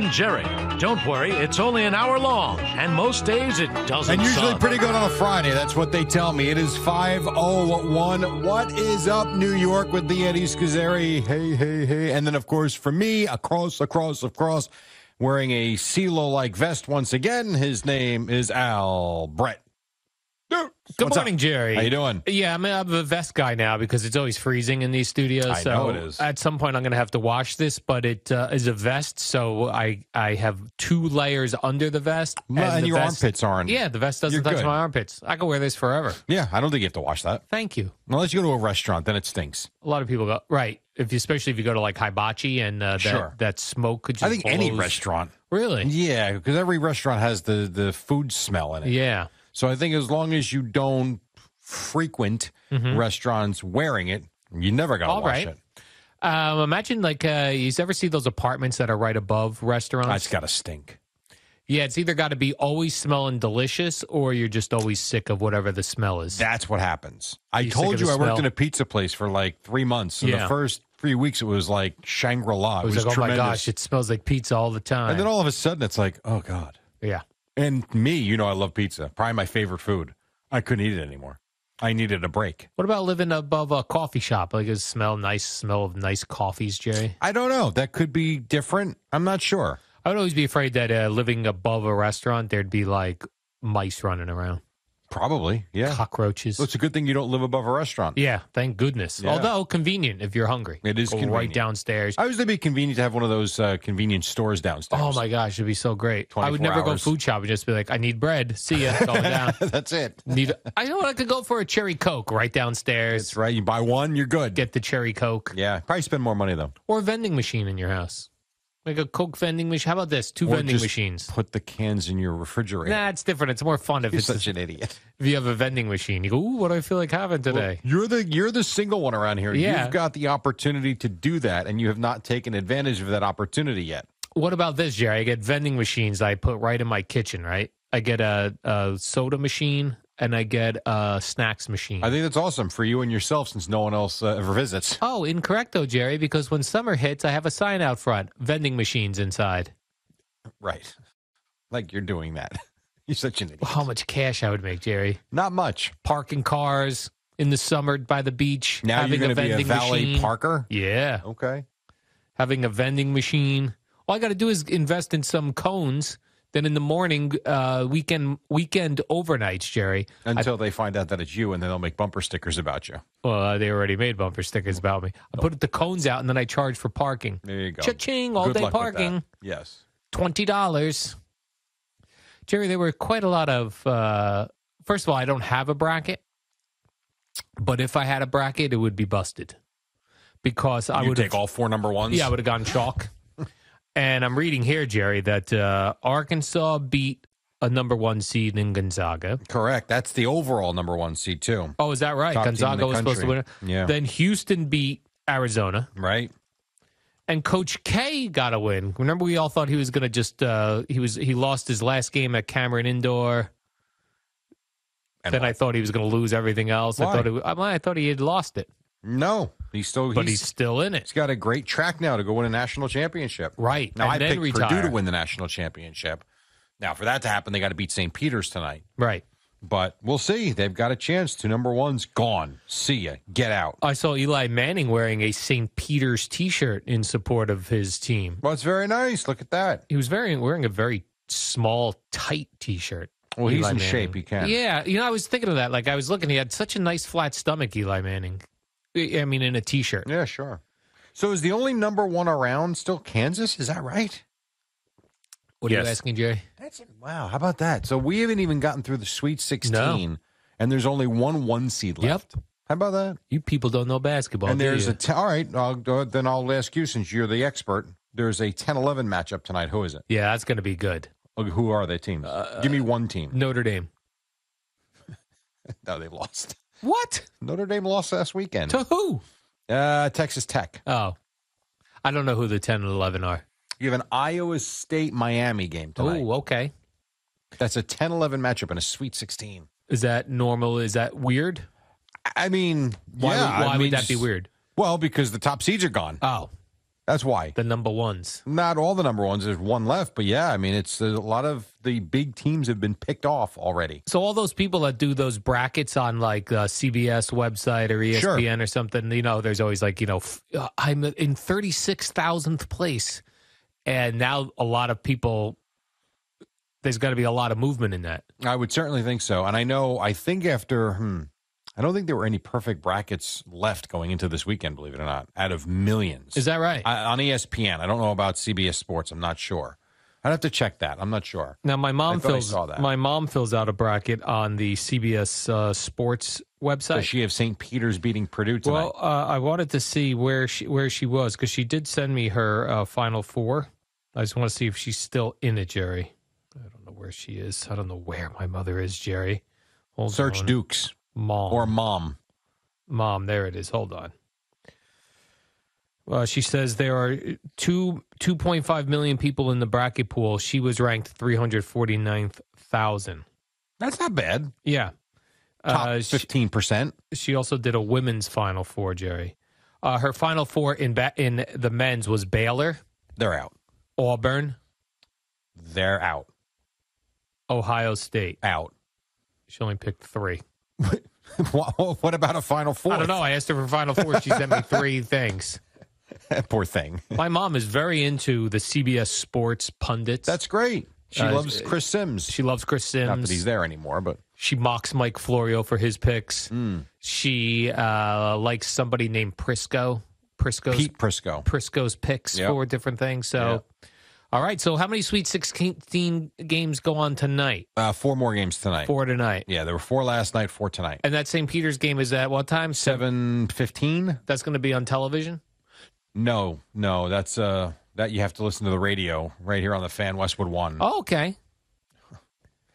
and Jerry. Don't worry, it's only an hour long, and most days it doesn't And usually suck. pretty good on a Friday. That's what they tell me. It is 5:01. What is up, New York, with the Eddie Schizzeri? Hey, hey, hey. And then, of course, for me, across, wearing a CeeLo-like vest once again, his name is Al Brett. Good morning, Jerry. How you doing? Yeah, I'm a vest guy now because it's always freezing in these studios. I know it is. At some point, I'm going to have to wash this, but it is a vest, so I have 2 layers under the vest. And your vest, armpits aren't. Yeah, the vest doesn't You're touch good. my armpits. I can wear this forever. Yeah, I don't think you have to wash that. Thank you. Unless you go to a restaurant, then it stinks. A lot of people go, right, especially if you go to like Hibachi and Sure. that smoke could just I think any blows. restaurant. Really? Yeah, because every restaurant has the food smell in it. Yeah. So I think as long as you don't frequent restaurants wearing it, you never got to All wash right. it. Imagine like you ever see those apartments that are right above restaurants? That's got to stink. Yeah, it's either got to be always smelling delicious or you're just always sick of whatever the smell is. That's what happens. I You told sick of you the I worked smell? in a pizza place for like 3 months. And Yeah. the first 3 weeks, it was like Shangri-La. I was like, oh tremendous. my gosh, it smells like pizza all the time. And then all of a sudden, it's like, oh, God. Yeah. And me, you know I love pizza. Probably my favorite food. I couldn't eat it anymore. I needed a break. What about living above a coffee shop? Like, does it smell of nice coffees, Jerry? I don't know. That could be different. I'm not sure. I would always be afraid that living above a restaurant, there'd be like mice running around, Probably, yeah. cockroaches. Well, it's a good thing you don't live above a restaurant. Yeah, thank goodness. Yeah. Although convenient if you're hungry. It is Go convenient. right downstairs. I was going to be convenient to have one of those convenience stores downstairs. Oh my gosh, it'd be so great. I would 24 never hours. go food shopping. Just be like, I need bread. See ya. Going down. That's it. I know I could go for a cherry Coke right downstairs. That's right. You buy one, you're good. Get the cherry Coke Yeah, probably spend more money, though. or a vending machine in your house. Like a Coke vending machine. How about this? 2 Or vending just machines. Put the cans in your refrigerator. Nah, it's different. It's more fun if You're it's such an idiot. if you have a vending machine. You go, ooh, what do I feel like having today? You're the single one around here. Yeah. You've got the opportunity to do that, and you have not taken advantage of that opportunity yet. What about this, Jerry? I get vending machines I put right in my kitchen, right? I get a soda machine and I get a snacks machine. I think that's awesome for you and yourself, since no one else ever visits. Oh, incorrect though, Jerry, because when summer hits, I have a sign out front, vending machines inside. Right. Like you're doing that. You're such an idiot. How much cash I would make, Jerry? Not much. Parking cars in the summer by the beach. Now having you're going to be a vending valet machine. parker? Yeah. Okay. Having a vending machine. All I got to do is invest in some cones. Then in the morning, weekend overnights, Jerry. Until they find out that it's you, and then they'll make bumper stickers about you. Well, they already made bumper stickers about me. I put the cones out, and then I charge for parking. There you go. Cha-ching, all Good day luck with parking. that. Yes. $20. Jerry, there were quite a lot of. First of all, I don't have a bracket, but if I had a bracket, it would be busted because I You would take all 4 number ones? Yeah, I would have gone chalk. And I'm reading here, Jerry, that Arkansas beat a number 1 seed in Gonzaga. Correct. That's the overall number 1 seed, too. Oh, is that right? Top team in Gonzaga the was supposed to win country. it. Yeah. Then Houston beat Arizona. Right? And Coach K got a win. Remember, we all thought he was going to just he lost his last game at Cameron Indoor. And then what? I thought he was going to lose everything else. Why? I thought he had lost it, No. He's still He's got a great track now to go win a national championship. Right. Now, And I then picked retire. Purdue to win the national championship. Now, for that to happen, they got to beat St. Peter's tonight. Right. But we'll see. They've got a chance. 2 number 1s gone. See ya. Get out. I saw Eli Manning wearing a St. Peter's T-shirt in support of his team. Well, it's very nice. Look at that. He was wearing a very small, tight T-shirt. Well, he's Eli in Manning. shape. He can. Yeah, I was thinking of that. Like I was looking, he had such a nice flat stomach, Eli Manning. I mean, in a T-shirt. Yeah, sure. So is the only number 1 around still Kansas? Is that right? What are Yes. you asking, Jerry? Wow. How about that? So we haven't even gotten through the Sweet 16, and there's only 1 seed left. Yep. How about that? You people don't know basketball, And do there's you? all right. Then I'll ask you, since you're the expert. There's a 10-11 matchup tonight. Who is it? Yeah, that's going to be good. Who are they teams? Give me one team. Notre Dame. No, they've lost. What? Notre Dame lost last weekend. To who? Texas Tech. Oh. I don't know who the 10 and 11 are. You have an Iowa State-Miami game tonight. Oh, okay. That's a 10-11 matchup in a Sweet 16. Is that normal? Is that weird? I mean, Why yeah. would that be weird? Well, because the top seeds are gone. Oh. That's why. The number ones. Not all the number ones. There's one left, but yeah, I mean, it's a lot of the big teams have been picked off already. So all those people that do those brackets on like CBS website or ESPN or something, there's always like, I'm in 36,000th place. And now a lot of people, there's got to be a lot of movement in that. I would certainly think so. And I think after, I don't think there were any perfect brackets left going into this weekend, believe it or not, out of millions. Is that right? On ESPN. I don't know about CBS Sports. I'm not sure. I'd have to check that. I'm not sure. Now, my mom fills out a bracket on the CBS Sports website. Does she have St. Peter's beating Purdue tonight? Well, I wanted to see where she was because she did send me her Final Four. I just want to see if she's still in it, Jerry. I don't know where she is. I don't know where my mother is, Jerry. Search Dukes. Mom. Or Mom. Mom, there it is. Hold on. She says there are 2.5 million people in the bracket pool. She was ranked 349,000. That's not bad. Yeah. Top 15%. She also did a women's Final Four, Jerry. Her Final Four in the men's was Baylor. They're out. Auburn. They're out. Ohio State. Out. She only picked 3. What about a Final Four? I don't know. I asked her for Final Four. She sent me 3 things. Poor thing. My mom is very into the CBS Sports pundits. That's great. She loves Chris Sims. She loves Chris Sims. Not that he's there anymore, but she mocks Mike Florio for his picks. She likes somebody named Prisco. Pete Prisco. Prisco's picks for different things. So, all right. So, how many Sweet 16 games go on tonight? 4 more games tonight. 4 tonight. Yeah, there were 4 last night, 4 tonight. And that St. Peter's game is at what time? 7:15. That's going to be on television? No, that's that you have to listen to the radio right here on the Fan Westwood 1. Oh, okay.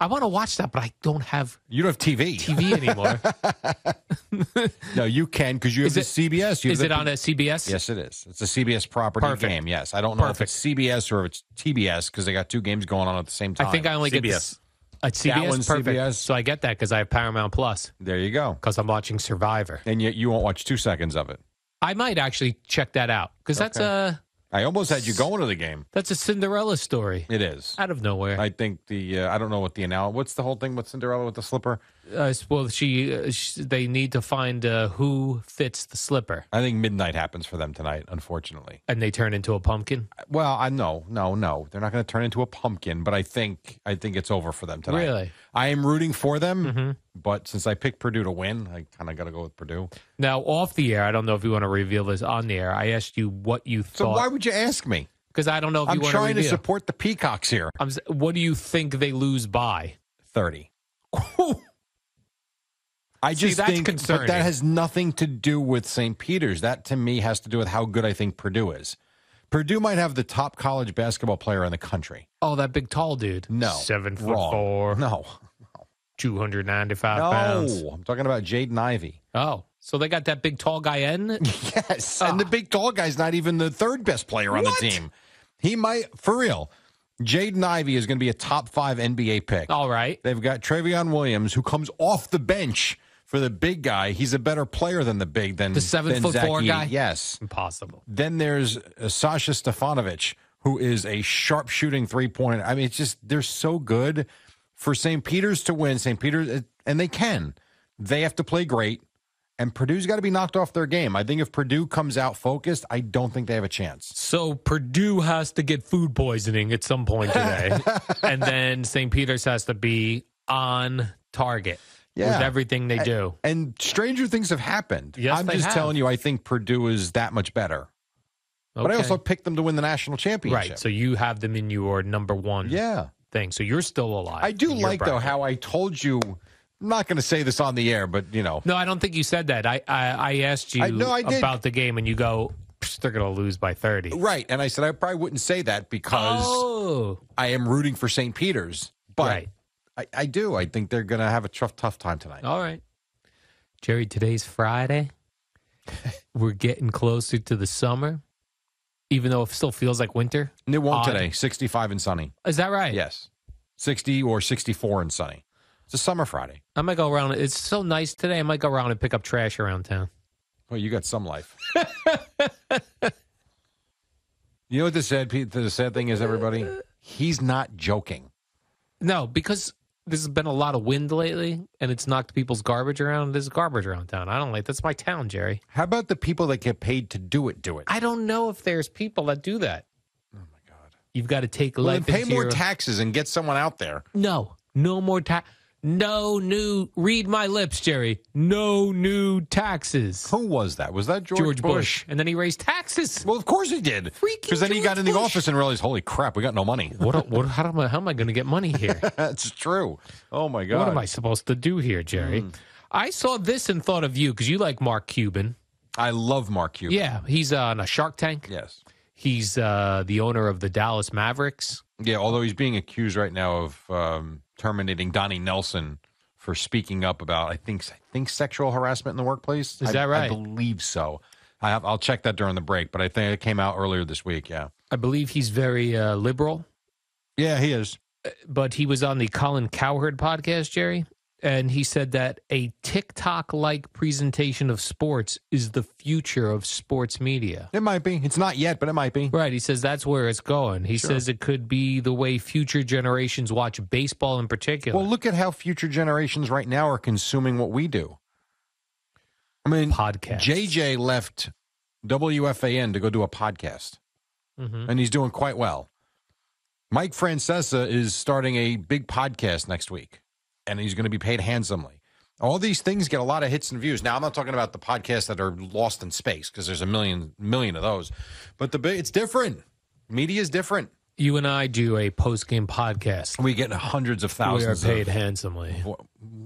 I want to watch that, but I don't have. You don't have TV anymore. No, you can because you have the CBS. Is it on a CBS? Yes, it is. It's a CBS property game. Yes, I don't know if it's CBS or if it's TBS because they got 2 games going on at the same time. I think I only get CBS. CBS. That one's perfect. CBS. So I get that because I have Paramount Plus. There you go. Because I'm watching Survivor, and yet you won't watch 2 seconds of it. I might actually check that out because that's a. I almost had you going to the game. That's a Cinderella story. It is. Out of nowhere. I think I don't know what the analogy. What's the whole thing with Cinderella with the slipper? Well, they need to find who fits the slipper. I think midnight happens for them tonight, unfortunately. And they turn into a pumpkin? Well, no. They're not going to turn into a pumpkin, but I think it's over for them tonight. Really? I am rooting for them, but since I picked Purdue to win, I kind of got to go with Purdue. Now, off the air, I don't know if you want to reveal this on the air. I asked you what you thought. So why would you ask me? Because I don't know if you want to I'm trying to support the Peacocks here. What do you think they lose by? 30. I just think concerning. But that has nothing to do with St. Peter's. That, to me, has to do with how good I think Purdue is. Purdue might have the top college basketball player in the country. Oh, that big tall dude. No. 7'4". No. 295 pounds. No, I'm talking about Jaden Ivey. Oh, so they got that big tall guy in? Yes, and the big tall guy's not even the 3rd best player on the team. He might, for real. Jaden Ivey is going to be a top 5 NBA pick. All right. They've got Trevion Williams, who comes off the bench for the big guy. He's a better player than the 7'4" guy? Yes. Impossible. Then there's Sasha Stefanovic, who is a sharp-shooting three-pointer. I mean, it's just, they're so good. For St. Peter's to win, St. Peter's, and they can. They have to play great, and Purdue's got to be knocked off their game. I think if Purdue comes out focused, I don't think they have a chance. So Purdue has to get food poisoning at some point today, and then St. Peter's has to be on target with everything they do. And stranger things have happened. Yes, I'm just telling you, I think Purdue is that much better. Okay. But I also picked them to win the national championship. Right, so you have them in your number 1 thing. So you're still alive. I do like, though, how I told you, I'm not going to say this on the air, but, you know. No, I don't think you said that. I asked you about the game, and you go, they're going to lose by 30. Right, and I said I probably wouldn't say that because I am rooting for St. Peter's. But I do. I think they're going to have a tough time tonight. All right. Jerry, today's Friday. We're getting closer to the summer. Even though it still feels like winter? It won't today. 65 and sunny. Is that right? Yes. 60 or 64 and sunny. It's a summer Friday. I might go around. It's so nice today. I might go around and pick up trash around town. Well, you got some life. You know what the sad thing is, everybody? He's not joking. No, because there's been a lot of wind lately, and it's knocked people's garbage around. There's garbage around town. I don't like that's my town, Jerry. How about the people that get paid to do it? I don't know if there's people that do that. Oh, my God. You've got to take Well, life then pay into more your... taxes and get someone out there. No more tax. No new. Read my lips, Jerry. No new taxes. Who was that? Was that George Bush? And then he raised taxes. Well, of course he did. Because then he got in the office and realized, holy crap, we got no money. How am I going to get money here? That's true. Oh, my God. What am I supposed to do here, Jerry? I saw this and thought of you because you like Mark Cuban. I love Mark Cuban. Yeah, he's on a Shark Tank. Yes. He's the owner of the Dallas Mavericks. Yeah, although he's being accused right now of terminating Donnie Nelson for speaking up about, I think sexual harassment in the workplace. Is that right? I believe so. I'll check that during the break, but I think it came out earlier this week, yeah. I believe he's very liberal. Yeah, he is. But he was on the Colin Cowherd podcast, Jerry, and he said that a TikTok-like presentation of sports is the future of sports media. It might be. It's not yet, but it might be. Right. He says that's where it's going. He says it could be the way future generations watch baseball in particular. Well, look at how future generations right now are consuming what we do. I mean, podcasts. JJ left WFAN to go do a podcast, and he's doing quite well. Mike Francesa is starting a big podcast next week, and he's going to be paid handsomely. All these things get a lot of hits and views. Now, I'm not talking about the podcasts that are lost in space because there's a million of those. But it's different. Media is different. You and I do a post-game podcast. We get hundreds of thousands. We are paid handsomely.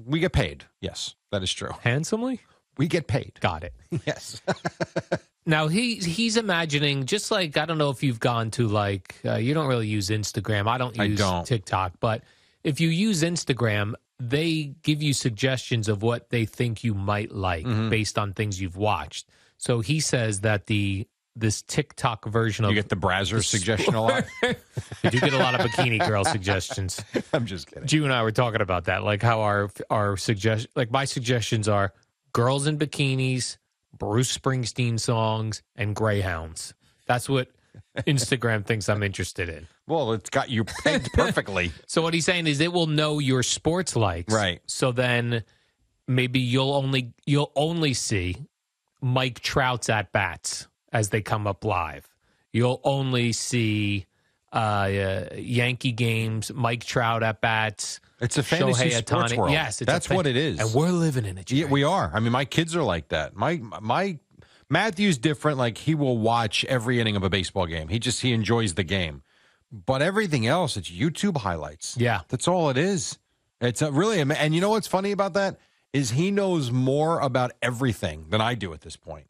We get paid. Yes, that is true. Handsomely? We get paid. Got it. Yes. Now, he's imagining, just like, I don't know if you've gone to, like, you don't really use Instagram. I don't use TikTok. But if you use Instagram, they give you suggestions of what they think you might like based on things you've watched. So he says that this TikTok version of... You get the Brazzers suggestion a lot? You do get a lot of bikini girl suggestions. I'm just kidding. You and I were talking about that, like how our suggestions... Like, my suggestions are girls in bikinis, Bruce Springsteen songs, and greyhounds. That's what Instagram thinks I'm interested in. Well, it's got you pegged perfectly. So what he's saying is it will know your sports likes. Right. So then maybe you'll only see Mike Trout's at-bats as they come up live. You'll only see Yankee games, Mike Trout at-bats. It's a fantasy Shohei sports Ohtani. world. Yes, that's what it is. And we're living in it, Jerry. Yeah, we are. I mean, my kids are like that. My Matthew's different. Like, he will watch every inning of a baseball game. He enjoys the game. But everything else, it's YouTube highlights. Yeah. That's all it is. It's really, and you know what's funny about that is he knows more about everything than I do at this point.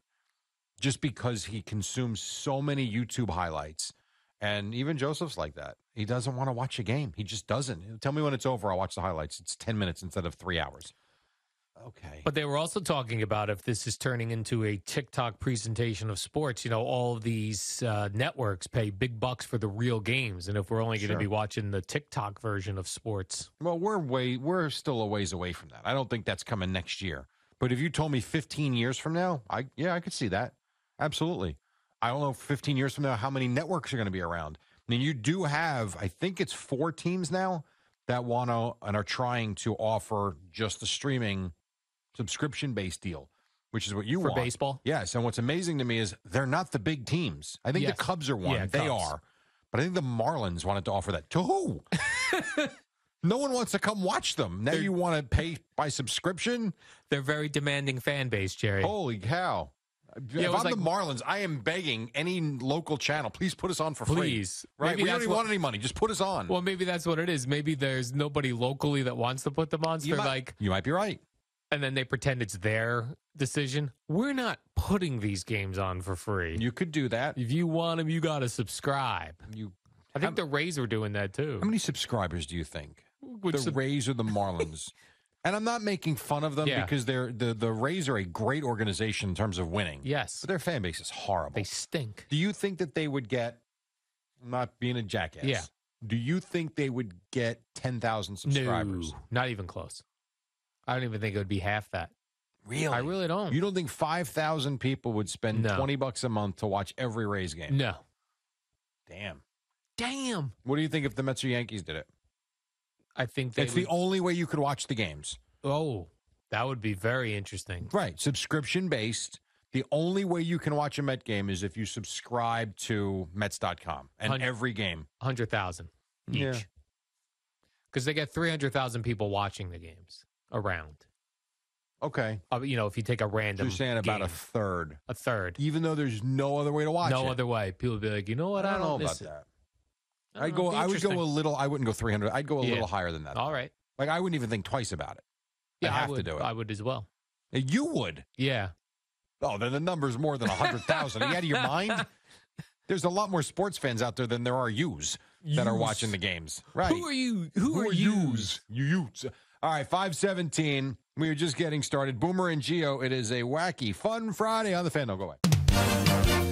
Just because he consumes so many YouTube highlights. And even Joseph's like that. He doesn't want to watch a game. He just doesn't. Tell me when it's over, I'll watch the highlights. It's 10 minutes instead of 3 hours. Okay. But they were also talking about if this is turning into a TikTok presentation of sports, all of these networks pay big bucks for the real games. And if we're only going to be watching the TikTok version of sports. Well, we're still a ways away from that. I don't think that's coming next year. But if you told me 15 years from now, I could see that. Absolutely. I don't know 15 years from now how many networks are going to be around. I mean, you do have, I think it's 4 teams now that want to and are trying to offer just a streaming subscription-based deal, which is what you want. For baseball? Yes, and what's amazing to me is they're not the big teams. I think the Cubs are one. Yeah, they are. But I think the Marlins wanted to offer that. To who? No one wants to come watch them. Now you want to pay by subscription? They're very demanding fan base, Jerry. Holy cow. If I'm the Marlins, I am begging any local channel, please put us on for free. Please. Right? We don't even want any money. Just put us on. Well, maybe that's what it is. Maybe there's nobody locally that wants to put them on. So You might be right. And then they pretend it's their decision. We're not putting these games on for free. You could do that. If you want them, you got to subscribe. I think the Rays were doing that too. How many subscribers do you think? The Rays or the Marlins? And I'm not making fun of them because the Rays are a great organization in terms of winning. Yes. But their fan base is horrible. They stink. Do you think that they would get, I'm not being a jackass, do you think they would get 10,000 subscribers? No, not even close. I don't even think it would be half that. Really? I really don't. You don't think 5,000 people would spend $20 a month to watch every Rays game? No. Damn. What do you think if the Mets or Yankees did it? I think it's the only way you could watch the games. Oh, that would be very interesting. Right. Subscription-based. The only way you can watch a Met game is if you subscribe to Mets.com and every game. 100,000 each. Yeah. Because they get 300,000 people watching the games around. Okay. If you take a random You're saying about game. a third. A third. Even though there's no other way to watch it. No other way. People would be like, you know what? I don't know about that. I would go a little. I wouldn't go 300. I'd go a little higher than that. All right. Like I wouldn't even think twice about it. Yeah, I have to do it. I would as well. You would. Yeah. Oh, then the number's more than 100,000. Are you out of your mind? There's a lot more sports fans out there than there are yous that are watching the games. Right. Who are you? Who are yous? Yous. All right, 5:17. We are just getting started. Boomer and Geo. It is a wacky, fun Friday on the Fan. Don't go away.